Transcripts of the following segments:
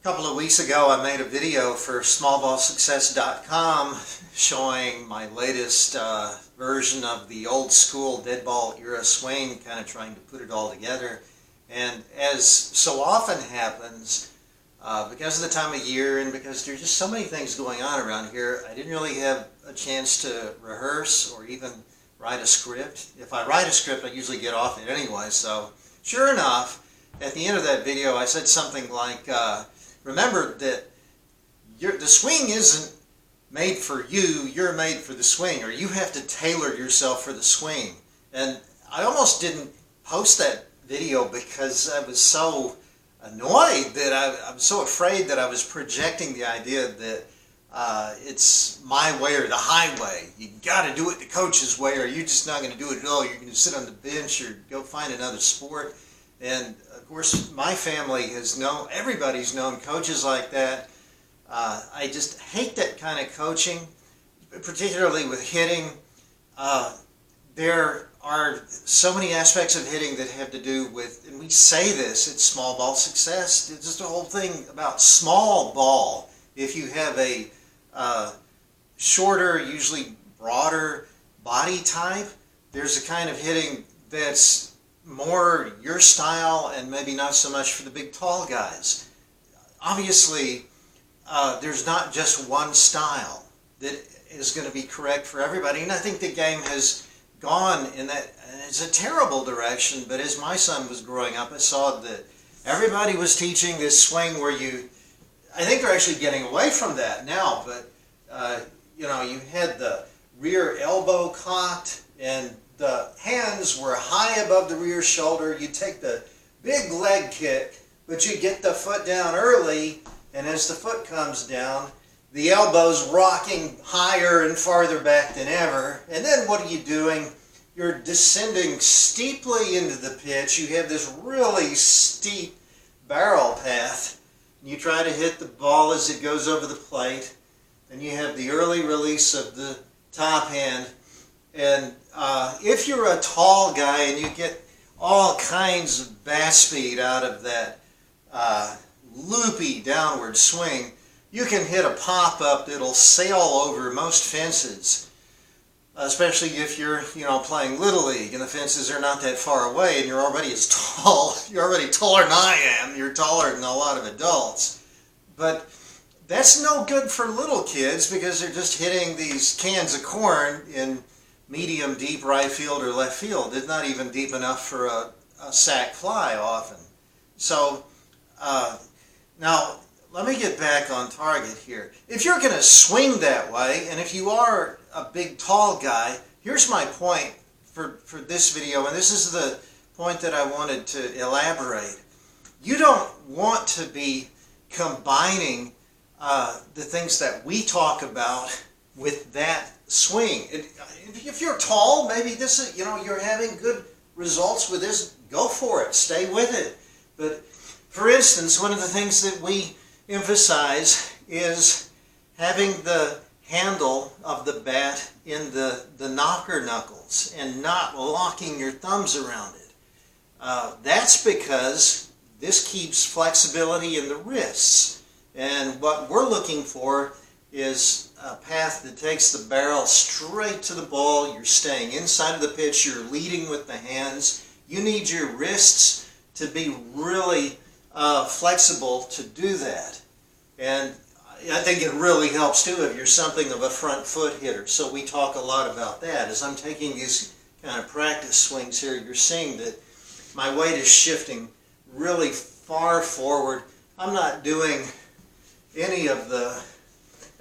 A couple of weeks ago I made a video for small-ball-success.com showing my latest version of the old school dead ball era swing, kind of trying to put it all together. And as so often happens, because of the time of year and because there's just so many things going on around here, I didn't really have a chance to rehearse or even write a script. If I write a script, I usually get off it anyway. So sure enough, at the end of that video I said something like, remember that the swing isn't made for you, you're made for the swing, or you have to tailor yourself for the swing. And I almost didn't post that video because I was so annoyed that I'm so afraid that I was projecting the idea that it's my way or the highway. You got to do it the coach's way, or you're just not going to do it at all. You're going to sit on the bench or go find another sport. And of course, my family has known, everybody's known coaches like that. I just hate that kind of coaching, particularly with hitting. There are so many aspects of hitting that have to do with, and we say this, it's small ball success. It's just the whole thing about small ball. If you have a shorter, usually broader body type, there's a kind of hitting that's more your style and maybe not so much for the big tall guys. Obviously, there's not just one style that is going to be correct for everybody, and I think the game has gone in that, it's a terrible direction. But as my son was growing up, I saw that everybody was teaching this swing where I think they're actually getting away from that now, but you know, you had the rear elbow cocked and the hands were high above the rear shoulder. You take the big leg kick, but you get the foot down early, and as the foot comes down, the elbow's rocking higher and farther back than ever. And then what are you doing? You're descending steeply into the pitch. You have this really steep barrel path. You try to hit the ball as it goes over the plate, and you have the early release of the top hand. And if you're a tall guy and you get all kinds of bat speed out of that loopy downward swing, you can hit a pop-up that'll sail over most fences, especially if you're, playing Little League and the fences are not that far away and you're already you're already taller than I am, you're taller than a lot of adults. But that's no good for little kids because they're just hitting these cans of corn in medium deep right field or left field. It's not even deep enough for a sac fly often. So now let me get back on target here. If you're going to swing that way, and if you are a big tall guy, here's my point for this video, and this is the point that I wanted to elaborate. You don't want to be combining the things that we talk about with that swing. If you're tall, maybe this is, you're having good results with this, go for it, stay with it. But for instance, one of the things that we emphasize is having the handle of the bat in the knocker knuckles and not locking your thumbs around it. That's because this keeps flexibility in the wrists. And what we're looking for is a path that takes the barrel straight to the ball. You're staying inside of the pitch. You're leading with the hands. You need your wrists to be really flexible to do that. And I think it really helps too if you're something of a front foot hitter. So we talk a lot about that. As I'm taking these kind of practice swings here, you're seeing that my weight is shifting really far forward. I'm not doing any of the...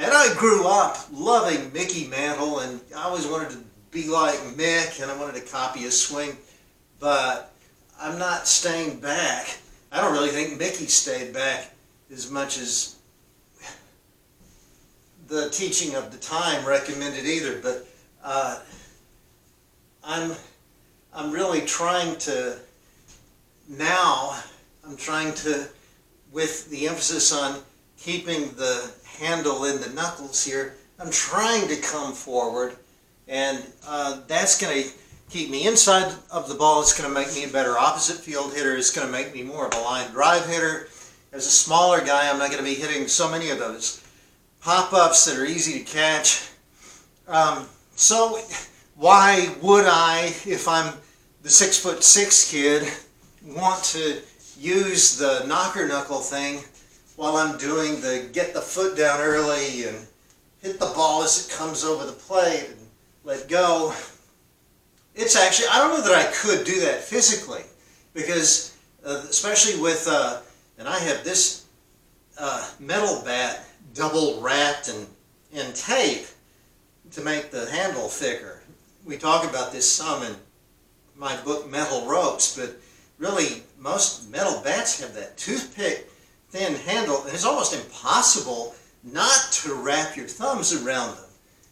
And I grew up loving Mickey Mantle, and I always wanted to be like Mick, and I wanted to copy his swing, but I'm not staying back. I don't really think Mickey stayed back as much as the teaching of the time recommended either, but I'm really trying to, now, with the emphasis on keeping the handle in the knuckles here, I'm trying to come forward, and that's going to keep me inside of the ball. It's going to make me a better opposite field hitter. It's going to make me more of a line drive hitter. as a smaller guy, I'm not going to be hitting so many of those pop-ups that are easy to catch. So why would I, if I'm the 6'6" kid, want to use the knocker knuckle thing while I'm doing the get the foot down early and hit the ball as it comes over the plate and let go? It's actually, I don't know that I could do that physically, because especially with, and I have this metal bat double wrapped in tape to make the handle thicker. We talk about this some in my book Metal Ropes, but really most metal bats have that toothpick thin handle, and it's almost impossible not to wrap your thumbs around them.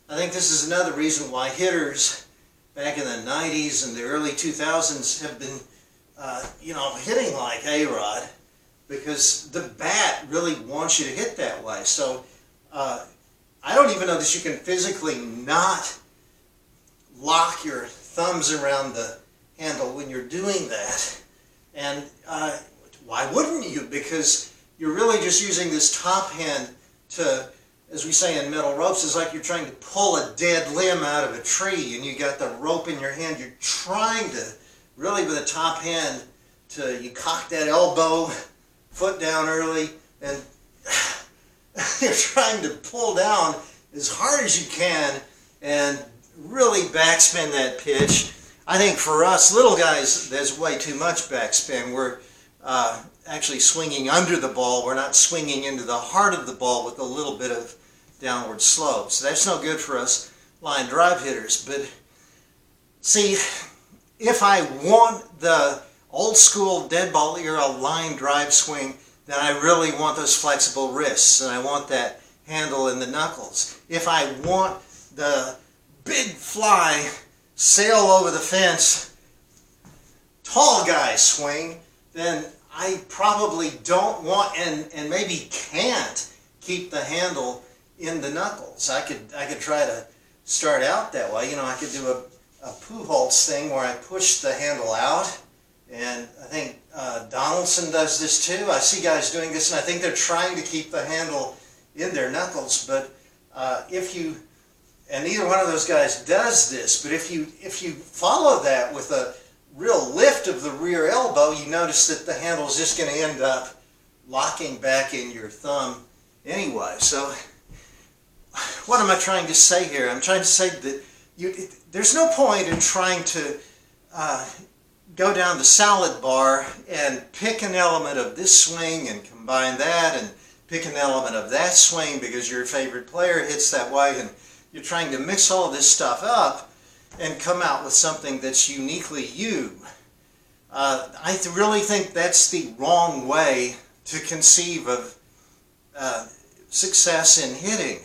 I think this is another reason why hitters back in the 90s and the early 2000s have been hitting like A-Rod, because the bat really wants you to hit that way. So I don't even know that you can physically not lock your thumbs around the handle when you're doing that. And why wouldn't you? Because you're really just using this top hand to, as we say in Metal Ropes, it's like you're trying to pull a dead limb out of a tree and you got the rope in your hand. You're trying to, really with a top hand, you cock that elbow, foot down early, and you're trying to pull down as hard as you can and really backspin that pitch. I think for us little guys, there's way too much backspin. We're actually swinging under the ball. We're not swinging into the heart of the ball with a little bit of downward slope. So that's no good for us line drive hitters. But see, if I want the old school dead ball era line drive swing, then I really want those flexible wrists, and I want that handle in the knuckles. If I want the big fly, sail over the fence, tall guy swing, then I probably don't want and maybe can't keep the handle in the knuckles. I could try to start out that way. You know, I could do a Pujols thing where I push the handle out, and I think Donaldson does this too. I see guys doing this, and I think they're trying to keep the handle in their knuckles. But and neither one of those guys does this, but if you follow that with a real lift of the rear elbow, you notice that the handle is just going to end up locking back in your thumb anyway. So what am I trying to say here? I'm trying to say that there's no point in trying to go down the salad bar and pick an element of this swing and combine that, and pick an element of that swing because your favorite player hits that way, and you're trying to mix all this stuff up and come out with something that's uniquely you. I really think that's the wrong way to conceive of success in hitting.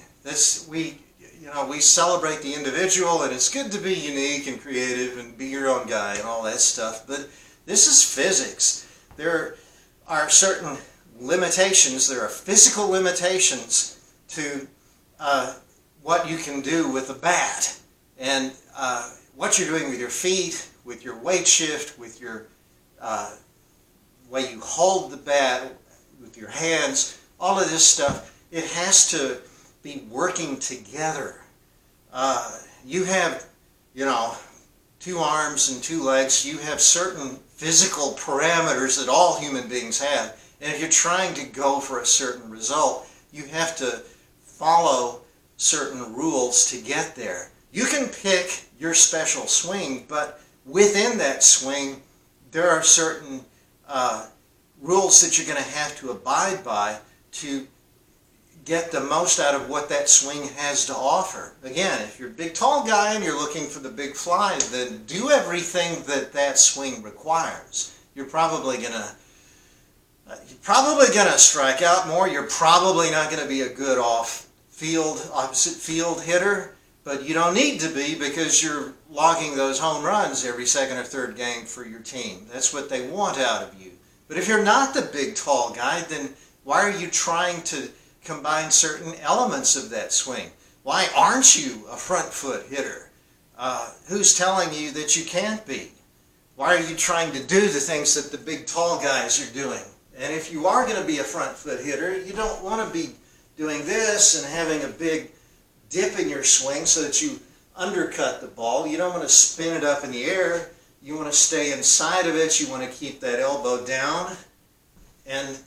We celebrate the individual, and it's good to be unique and creative and be your own guy and all that stuff, but this is physics. There are certain limitations, there are physical limitations to what you can do with a bat, and what you're doing with your feet, with your weight shift, with your way you hold the bat, with your hands, all of this stuff, it has to be working together. You have, two arms and two legs. You have certain physical parameters that all human beings have, and if you're trying to go for a certain result, you have to follow certain rules to get there. You can pick your special swing, but within that swing, there are certain rules that you're going to have to abide by to get the most out of what that swing has to offer. Again, if you're a big tall guy and you're looking for the big fly, then do everything that swing requires. You're probably gonna strike out more. You're probably not going to be a good opposite field hitter, but you don't need to be, because you're logging those home runs every second or third game for your team. That's what they want out of you. But if you're not the big tall guy, then why are you trying to combine certain elements of that swing? Why aren't you a front foot hitter? Who's telling you that you can't be? Why are you trying to do the things that the big tall guys are doing? And if you are going to be a front foot hitter, you don't want to be doing this and having a big dip in your swing so that you undercut the ball. You don't want to spin it up in the air. You want to stay inside of it. You want to keep that elbow down and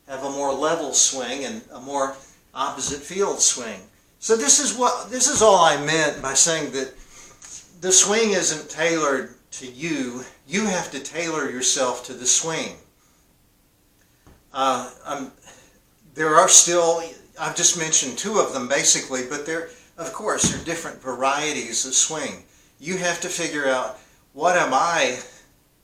have a more level swing and a more opposite field swing. So this is all I meant by saying that the swing isn't tailored to you. You have to tailor yourself to the swing. There are still, I've just mentioned two of them basically, but of course, there are different varieties of swing. You have to figure out, what am I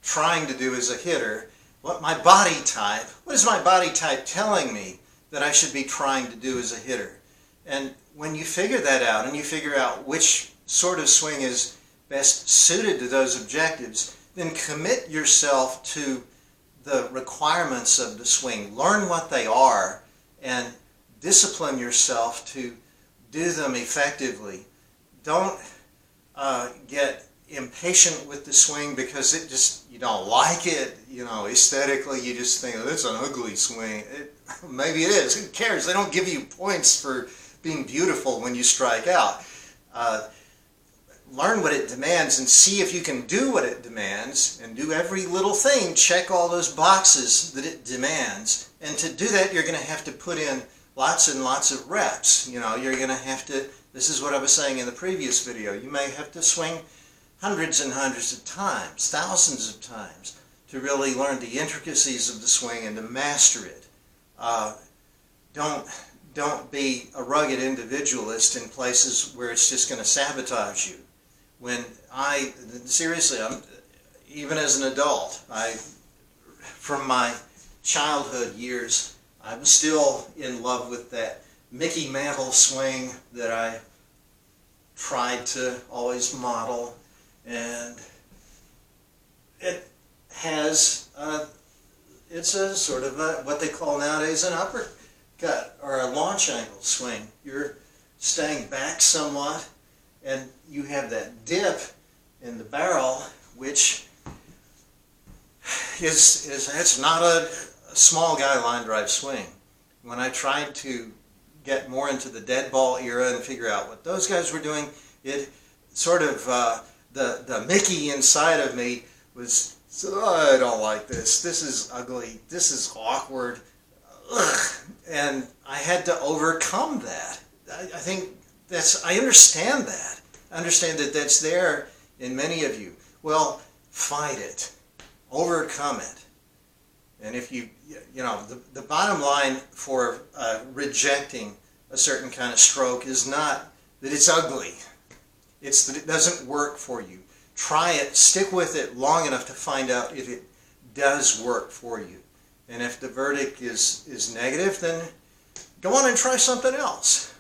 trying to do as a hitter? What my body type, what is my body type telling me that I should be trying to do as a hitter? And when you figure that out and you figure out which sort of swing is best suited to those objectives, then commit yourself to the requirements of the swing. Learn what they are and discipline yourself to do them effectively. Don't get impatient with the swing because you don't like it, aesthetically. You just think, oh, that's an ugly swing. Maybe it is. Who cares? They don't give you points for being beautiful when you strike out. Learn what it demands and see if you can do what it demands and do every little thing. Check all those boxes that it demands. And to do that, you're going to have to put in lots and lots of reps. You're going to have to, this is what I was saying in the previous video, you may have to swing hundreds and hundreds of times, thousands of times, to really learn the intricacies of the swing and to master it. Don't be a rugged individualist in places where it's just going to sabotage you. Seriously, even as an adult, from my childhood years, I'm still in love with that Mickey Mantle swing that I tried to always model, and it has it's a sort of what they call nowadays an uppercut or a launch angle swing. You're staying back somewhat, and you have that dip in the barrel, which it's not a small guy line drive swing. When I tried to get more into the dead ball era and figure out what those guys were doing, it sort of the Mickey inside of me was, oh, I don't like this. This is ugly. This is awkward. Ugh. And I had to overcome that. I think I understand that. I understand that that's there in many of you. Well, fight it. Overcome it. And if the bottom line for rejecting a certain kind of stroke is not that it's ugly. It's that it doesn't work for you. Try it, stick with it long enough to find out if it does work for you. And if the verdict is negative, then go on and try something else.